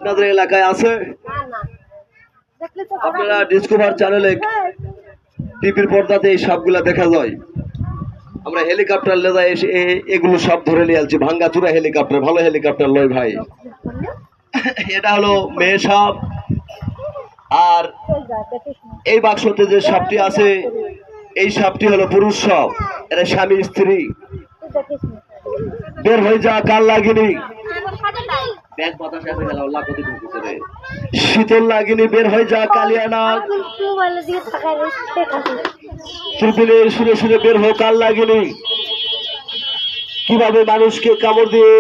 আপনাদের এলাকায় আছে? আপনারা ডিসকভার চ্যানেলে টিভির পর্দাতে এই সাপগুলা দেখা যায়। আমরা হেলিকপ্টার লেজা এসে এগুলো সব ধরে নিয়ে আসছি, ভাঙ্গাচুরা হেলিকপ্টার, ভালো হেলিকপ্টার লয় ভাই। এটা হলো মেয়ে সাপ। আর এই বাক্সতে যে সাপটি আছে এই সাপটি হলো পুরুষ সাপ। এটা স্বামী স্ত্রী। বের হয়ে যা, কাল লাগিনি শীতল লাগিনি, বের হয়ে যা কালিয়ানাগ সুরে সুরে বের হো, কাল লাগিনি। কিভাবে মানুষকে কামড় দিয়ে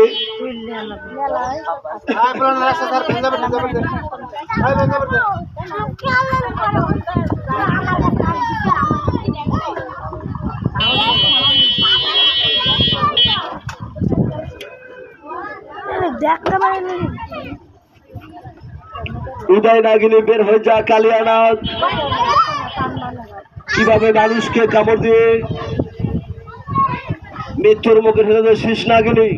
উদয় নাগিনী, বের হয়ে যা কালিয়ানাগ। কিভাবে মানুষকে কামড় দিয়ে মৃত্যুর মুখে ফেলে দেয় শীষ নাগিনী।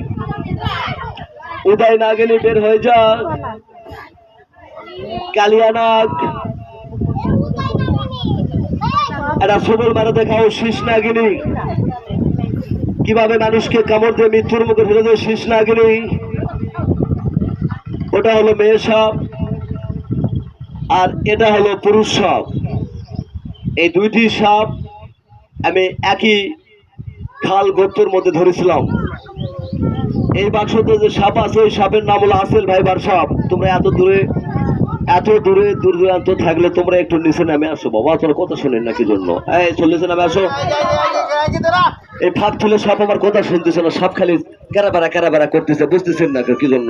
উদয় নাগিনী, বের হয়ে যা কালিয়ানাগ। এটা সবল মারা দেখাও শীষ নাগিনী। কিভাবে মানুষকে কামড় দিয়ে মৃত্যুর মুখে ফেলে দেয় শীষ নাগিনী। ওটা হলো মেয়ে সাপ আর এটা হলো পুরুষ সাপ। এই দুইটি সাপ আমি একই খাল গর্তের মধ্যে ধরেছিলাম। এই বাক্সতে যে সাপ আছে ওই সাপের নাম হলো আসেল ভাইবার সাপ। তোমরা এত দূরে দূর দূরান্ত থাকলে তোমরা একটু নিচে নামে আসো বাবা, তোর কথা শোনেন না কি জন্য? এই চল্লিশে নামে আসো। এই ফাঁক তুলে সাপ আমার কথা শুনতেছে না, সাপ খালি ক্যারাবেড়া করতেছে, বুঝতেছেন না কি জন্য?